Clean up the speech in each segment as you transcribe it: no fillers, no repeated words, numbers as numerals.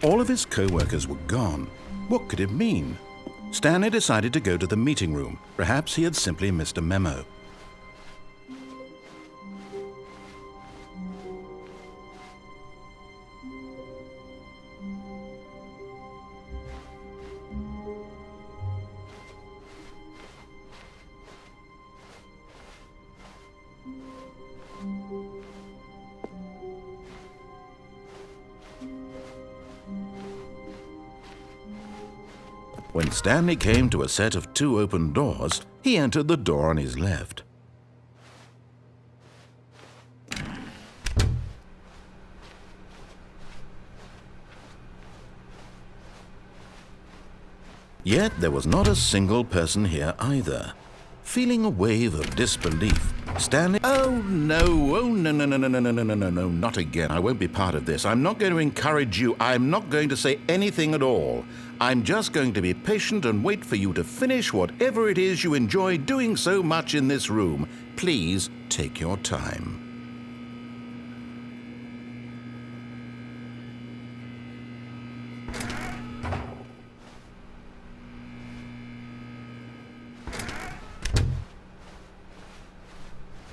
All of his co-workers were gone. What could it mean? Stanley decided to go to the meeting room. Perhaps he had simply missed a memo. When Stanley came to a set of 2 open doors, he entered the door on his left. Yet there was not a single person here either. Feeling a wave of disbelief, Stanley... Oh no, not again. I won't be part of this. I'm not going to encourage you. I'm not going to say anything at all. I'm just going to be patient and wait for you to finish whatever it is you enjoy doing so much in this room. Please take your time.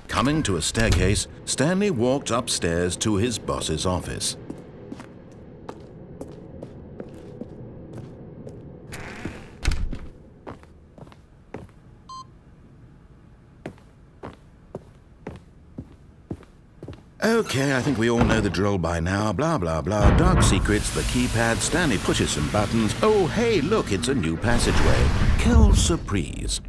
Coming to a staircase, Stanley walked upstairs to his boss's office. Okay, I think we all know the drill by now. Blah, blah, blah. Dark secrets, the keypad, Stanley pushes some buttons. Oh, hey, look, it's a new passageway. Quelle surprise.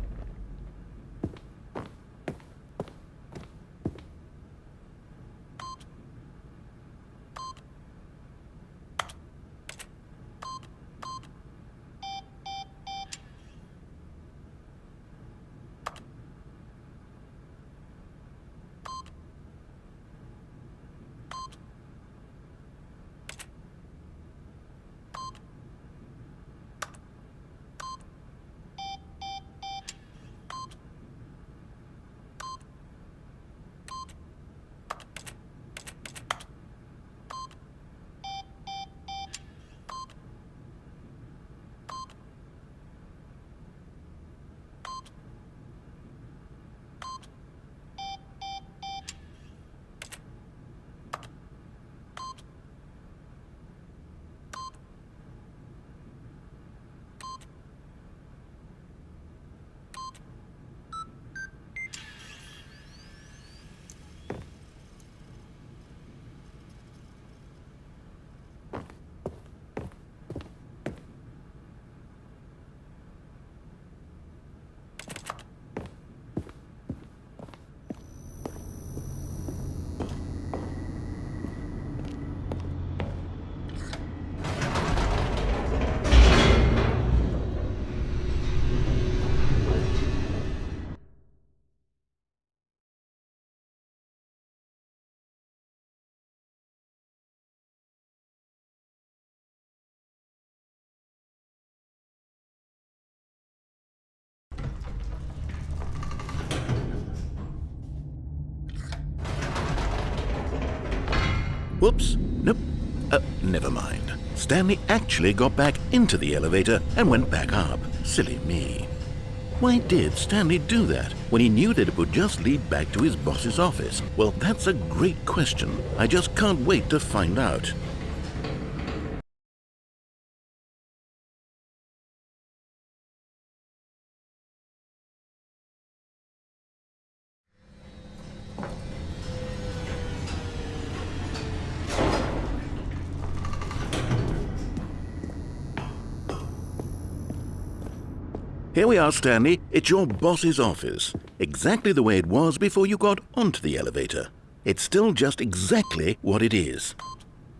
Whoops, nope, never mind. Stanley actually got back into the elevator and went back up. Silly me. Why did Stanley do that when he knew that it would just lead back to his boss's office? Well, that's a great question. I just can't wait to find out. Here we are, Stanley. It's your boss's office. Exactly the way it was before you got onto the elevator. It's still just exactly what it is.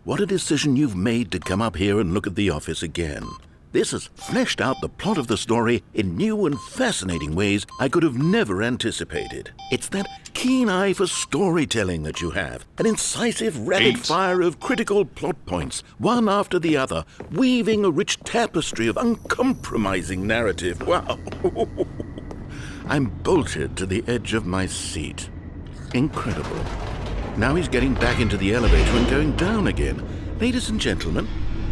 What a decision you've made to come up here and look at the office again. This has fleshed out the plot of the story in new and fascinating ways I could have never anticipated. It's that keen eye for storytelling that you have, an incisive rapid fire of critical plot points, one after the other, weaving a rich tapestry of uncompromising narrative. Wow! I'm bolted to the edge of my seat. Incredible. Now he's getting back into the elevator and going down again. Ladies and gentlemen,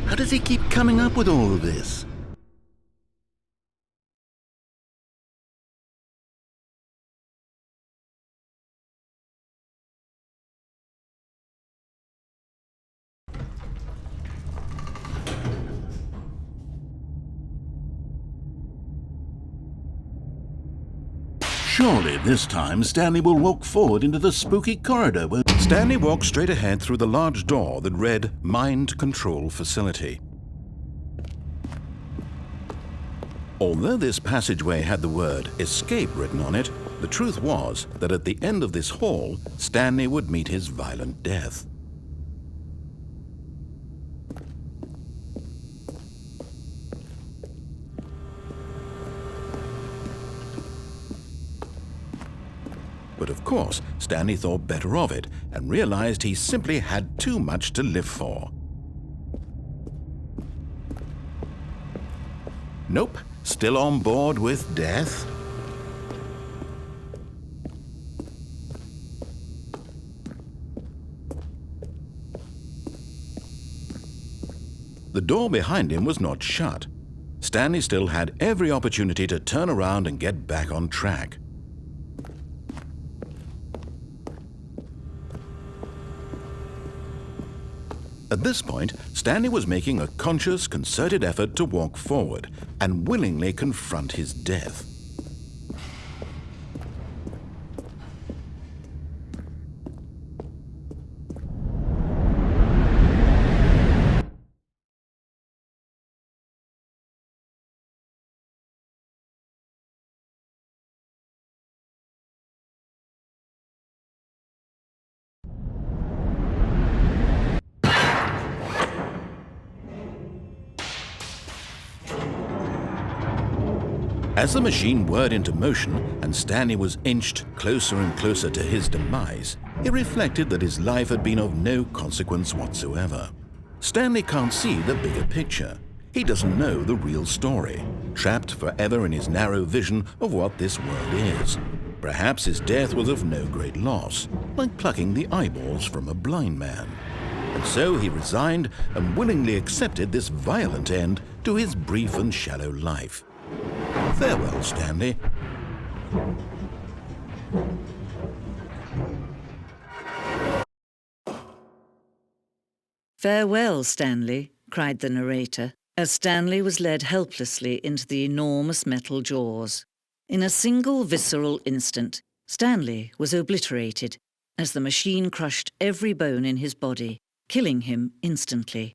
how does he keep coming up with all of this? Surely this time Stanley will walk forward into the spooky corridor where... Stanley walked straight ahead through the large door that read Mind Control Facility. Although this passageway had the word Escape written on it, the truth was that at the end of this hall, Stanley would meet his violent death. But of course, Stanley thought better of it and realized he simply had too much to live for. Nope, still on board with death. The door behind him was not shut. Stanley still had every opportunity to turn around and get back on track. At this point, Stanley was making a conscious, concerted effort to walk forward and willingly confront his death. As the machine whirred into motion and Stanley was inched closer and closer to his demise, he reflected that his life had been of no consequence whatsoever. Stanley can't see the bigger picture. He doesn't know the real story, trapped forever in his narrow vision of what this world is. Perhaps his death was of no great loss, like plucking the eyeballs from a blind man. And so he resigned and willingly accepted this violent end to his brief and shallow life. Farewell, Stanley. "Farewell, Stanley," cried the narrator, as Stanley was led helplessly into the enormous metal jaws. In a single visceral instant, Stanley was obliterated as the machine crushed every bone in his body, killing him instantly.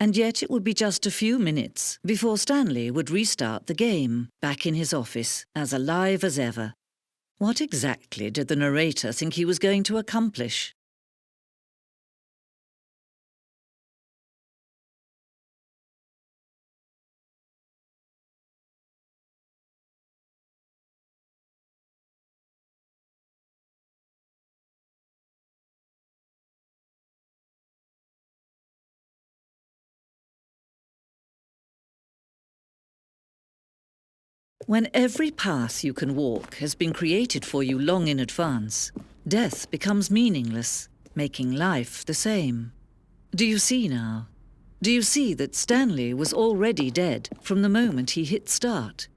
And yet it would be just a few minutes before Stanley would restart the game, back in his office, as alive as ever. What exactly did the narrator think he was going to accomplish? When every path you can walk has been created for you long in advance, death becomes meaningless, making life the same. Do you see now? Do you see that Stanley was already dead from the moment he hit start?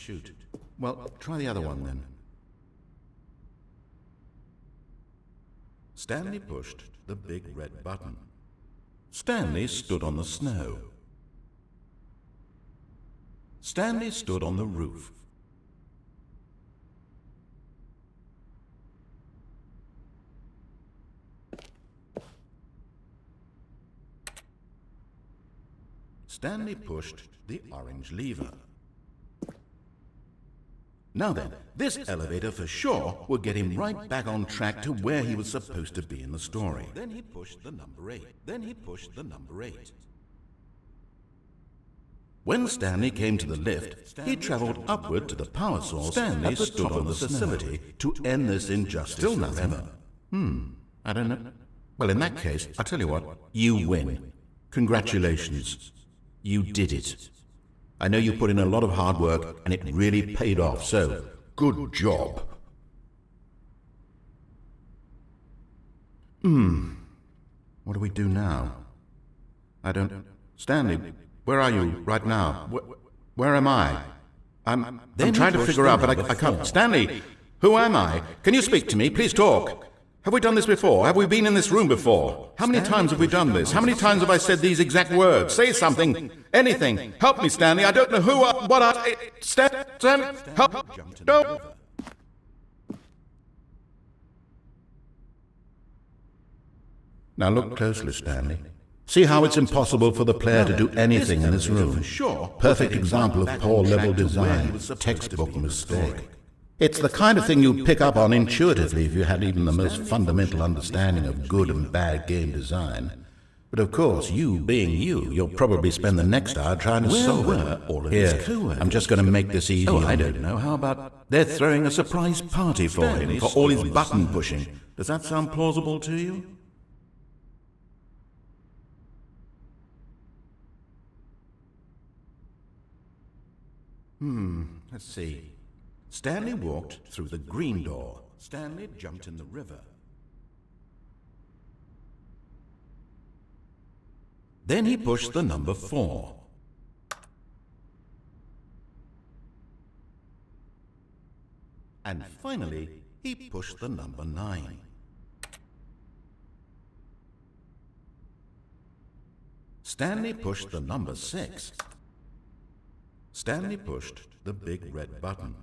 shoot. Well, try the other one then. Stanley pushed the big red button. Stanley stood on the snow. Stanley stood on the roof. Stanley pushed the orange lever. Now then, this elevator for sure will get him right back on track to where he was supposed to be in the story. Then he pushed the number 8. Then he pushed the number 8. When Stanley came to the lift, he traveled upward to the power source. Stanley stood on the facility to end this injustice. Still nothing. I don't know. Well, in that case, I'll tell you what. You win. Congratulations. You did it. I know you put in a lot of hard work, and it really paid off, so good job. What do we do now? I don't... Stanley, where are you right now? Where am I? I'm trying to figure out, but I can't... Stanley, who am I? Can you speak to me? Please talk. Have we done this before? Have we been in this room before? How many times have we done this? How many times have I said these exact words? Say something. Anything. Help me, Stanley. I don't know who I... What I... Stanley, help. No. Now look closely, Stanley. See how it's impossible for the player to do anything in this room. Perfect example of poor level design. Textbook mistake. It's the kind of thing you'd pick up on intuitively if you had even the most fundamental understanding of good and bad game design. But of course, you being you, you'll probably spend the next hour trying to solve it. Here, I'm just going to make this easy. Oh, I don't know. How about they're throwing a surprise party for him for all his button pushing? Does that sound plausible to you? Let's see. Stanley walked through the green door. Stanley jumped in the river. Then he pushed the number 4. And finally, he pushed the number 9. Stanley pushed the number 6. Stanley pushed the big red button.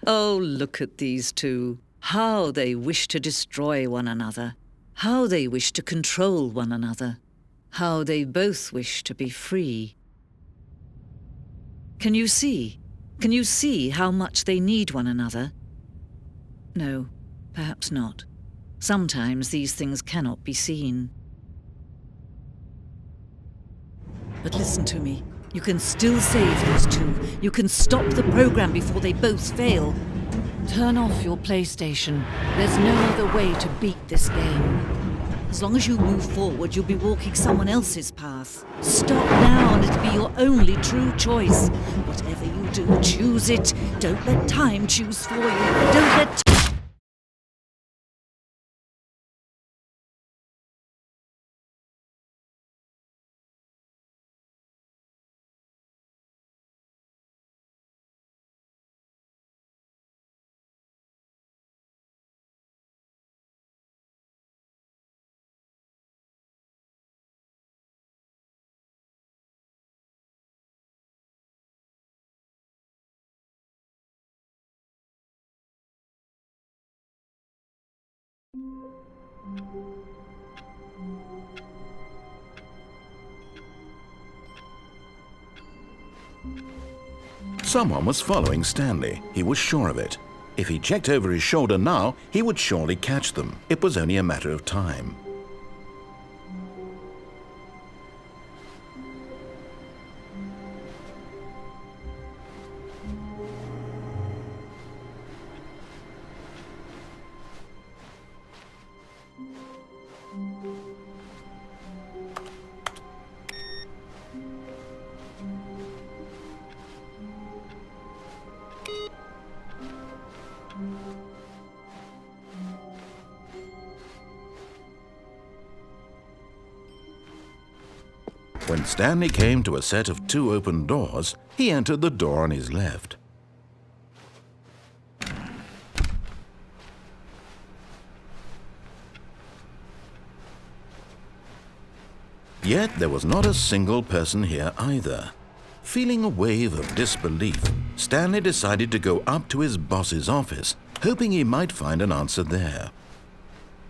Oh, look at these two. How they wish to destroy one another. How they wish to control one another. How they both wish to be free. Can you see? Can you see how much they need one another? No, perhaps not. Sometimes these things cannot be seen. But listen to me. You can still save these two. You can stop the program before they both fail. Turn off your PlayStation. There's no other way to beat this game. As long as you move forward, you'll be walking someone else's path. Stop now and it'll be your only true choice. Whatever you do, choose it. Don't let time choose for you. Don't let... Someone was following Stanley. He was sure of it. If he checked over his shoulder now, he would surely catch them. It was only a matter of time. When Stanley came to a set of 2 open doors, he entered the door on his left. Yet there was not a single person here either. Feeling a wave of disbelief, Stanley decided to go up to his boss's office, hoping he might find an answer there.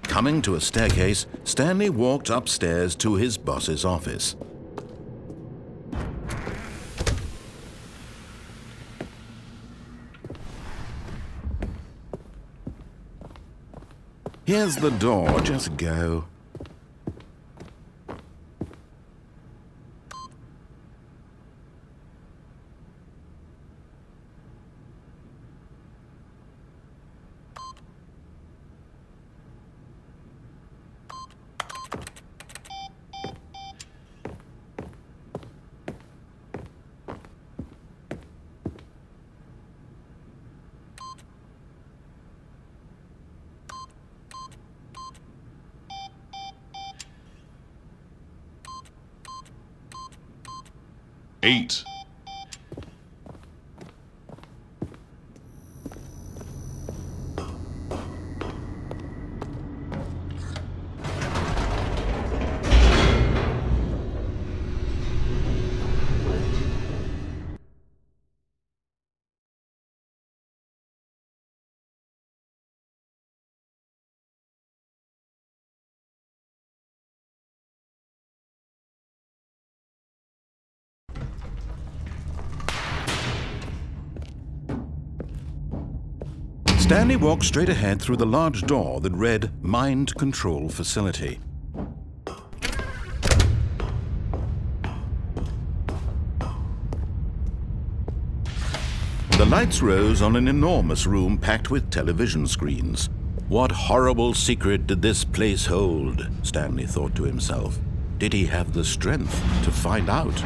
Coming to a staircase, Stanley walked upstairs to his boss's office. Here's the door, just go. Eight. Stanley walked straight ahead through the large door that read Mind Control Facility. The lights rose on an enormous room packed with television screens. What horrible secret did this place hold? Stanley thought to himself. Did he have the strength to find out?